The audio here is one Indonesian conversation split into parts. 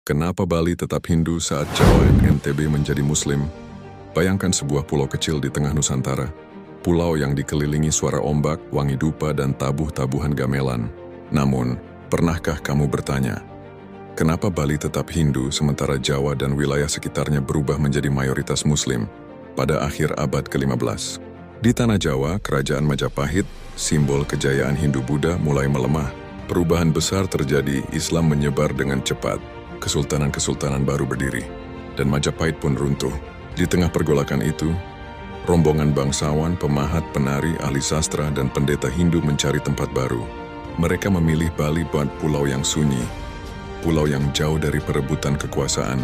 Kenapa Bali tetap Hindu saat Jawa dan NTB menjadi Muslim? Bayangkan sebuah pulau kecil di tengah Nusantara. Pulau yang dikelilingi suara ombak, wangi dupa, dan tabuh-tabuhan gamelan. Namun, pernahkah kamu bertanya, kenapa Bali tetap Hindu sementara Jawa dan wilayah sekitarnya berubah menjadi mayoritas Muslim pada akhir abad ke-15? Di tanah Jawa, kerajaan Majapahit, simbol kejayaan Hindu-Buddha mulai melemah. Perubahan besar terjadi, Islam menyebar dengan cepat. Kesultanan-kesultanan baru berdiri, dan Majapahit pun runtuh. Di tengah pergolakan itu, rombongan bangsawan, pemahat, penari, ahli sastra, dan pendeta Hindu mencari tempat baru. Mereka memilih Bali buat pulau yang sunyi, pulau yang jauh dari perebutan kekuasaan,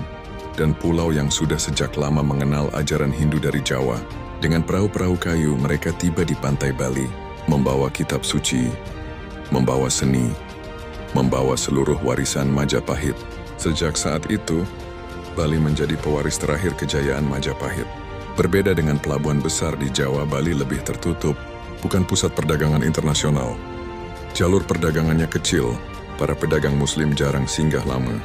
dan pulau yang sudah sejak lama mengenal ajaran Hindu dari Jawa. Dengan perahu-perahu kayu, mereka tiba di pantai Bali, membawa kitab suci, membawa seni, membawa seluruh warisan Majapahit. Sejak saat itu, Bali menjadi pewaris terakhir kejayaan Majapahit. Berbeda dengan pelabuhan besar di Jawa, Bali lebih tertutup, bukan pusat perdagangan internasional. Jalur perdagangannya kecil, para pedagang Muslim jarang singgah lama,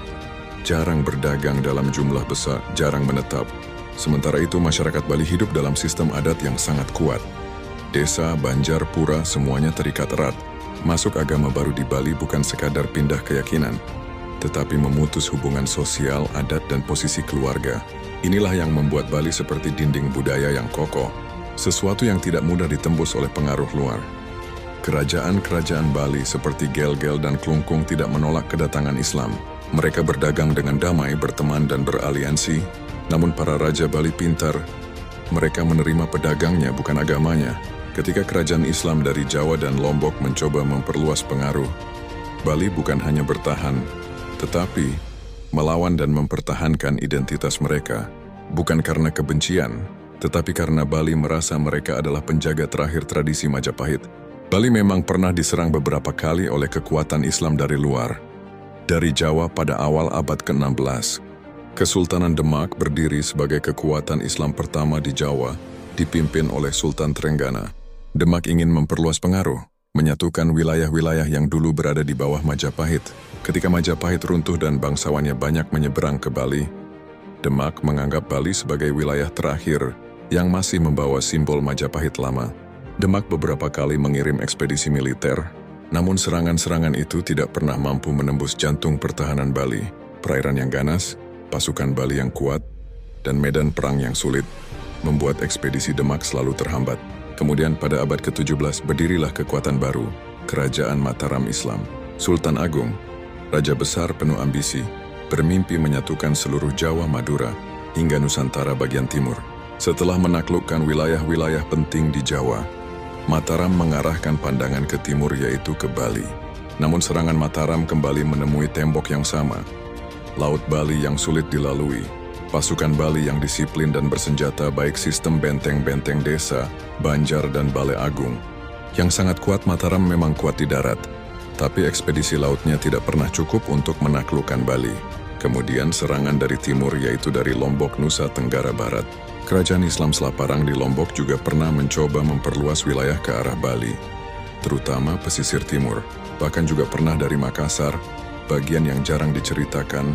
jarang berdagang dalam jumlah besar, jarang menetap. Sementara itu, masyarakat Bali hidup dalam sistem adat yang sangat kuat. Desa, banjar, pura, semuanya terikat erat. Masuk agama baru di Bali bukan sekadar pindah keyakinan, tetapi memutus hubungan sosial, adat, dan posisi keluarga. Inilah yang membuat Bali seperti dinding budaya yang kokoh, sesuatu yang tidak mudah ditembus oleh pengaruh luar. Kerajaan-kerajaan Bali seperti Gel-Gel dan Klungkung tidak menolak kedatangan Islam. Mereka berdagang dengan damai, berteman, dan beraliansi. Namun para raja Bali pintar, mereka menerima pedagangnya bukan agamanya. Ketika kerajaan Islam dari Jawa dan Lombok mencoba memperluas pengaruh, Bali bukan hanya bertahan, tetapi melawan dan mempertahankan identitas mereka, bukan karena kebencian, tetapi karena Bali merasa mereka adalah penjaga terakhir tradisi Majapahit. Bali memang pernah diserang beberapa kali oleh kekuatan Islam dari luar. Dari Jawa pada awal abad ke-16, Kesultanan Demak berdiri sebagai kekuatan Islam pertama di Jawa, dipimpin oleh Sultan Trenggana. Demak ingin memperluas pengaruh, menyatukan wilayah-wilayah yang dulu berada di bawah Majapahit. Ketika Majapahit runtuh dan bangsawannya banyak menyeberang ke Bali, Demak menganggap Bali sebagai wilayah terakhir yang masih membawa simbol Majapahit lama. Demak beberapa kali mengirim ekspedisi militer, namun serangan-serangan itu tidak pernah mampu menembus jantung pertahanan Bali. Perairan yang ganas, pasukan Bali yang kuat, dan medan perang yang sulit membuat ekspedisi Demak selalu terhambat. Kemudian pada abad ke-17 berdirilah kekuatan baru, Kerajaan Mataram Islam. Sultan Agung, raja besar penuh ambisi, bermimpi menyatukan seluruh Jawa, Madura, hingga Nusantara bagian timur. Setelah menaklukkan wilayah-wilayah penting di Jawa, Mataram mengarahkan pandangan ke timur yaitu ke Bali. Namun serangan Mataram kembali menemui tembok yang sama. Laut Bali yang sulit dilalui, pasukan Bali yang disiplin dan bersenjata baik sistem benteng-benteng desa, banjar, dan Balai Agung. Yang sangat kuat, Mataram memang kuat di darat, tapi ekspedisi lautnya tidak pernah cukup untuk menaklukkan Bali. Kemudian serangan dari timur yaitu dari Lombok, Nusa Tenggara Barat. Kerajaan Islam Selaparang di Lombok juga pernah mencoba memperluas wilayah ke arah Bali, terutama pesisir timur. Bahkan juga pernah dari Makassar, bagian yang jarang diceritakan.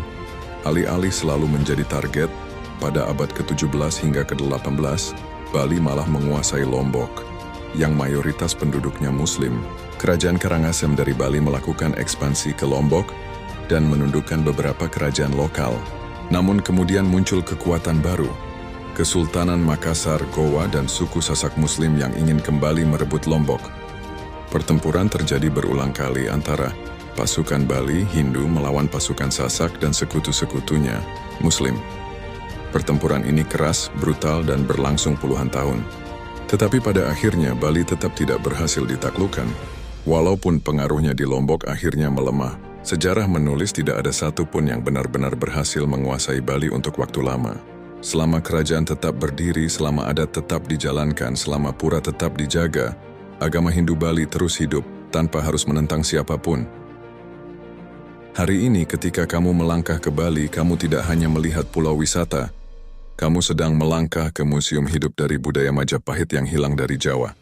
Alih-alih selalu menjadi target, pada abad ke-17 hingga ke-18, Bali malah menguasai Lombok, yang mayoritas penduduknya Muslim. Kerajaan Karangasem dari Bali melakukan ekspansi ke Lombok dan menundukkan beberapa kerajaan lokal. Namun kemudian muncul kekuatan baru, Kesultanan Makassar, Gowa, dan suku Sasak Muslim yang ingin kembali merebut Lombok. Pertempuran terjadi berulang kali antara pasukan Bali, Hindu melawan pasukan Sasak dan sekutu-sekutunya, Muslim. Pertempuran ini keras, brutal, dan berlangsung puluhan tahun. Tetapi pada akhirnya Bali tetap tidak berhasil ditaklukkan. Walaupun pengaruhnya di Lombok akhirnya melemah, sejarah menulis tidak ada satupun yang benar-benar berhasil menguasai Bali untuk waktu lama. Selama kerajaan tetap berdiri, selama adat tetap dijalankan, selama pura tetap dijaga, agama Hindu Bali terus hidup tanpa harus menentang siapapun. Hari ini ketika kamu melangkah ke Bali, kamu tidak hanya melihat pulau wisata, kamu sedang melangkah ke museum hidup dari budaya Majapahit yang hilang dari Jawa.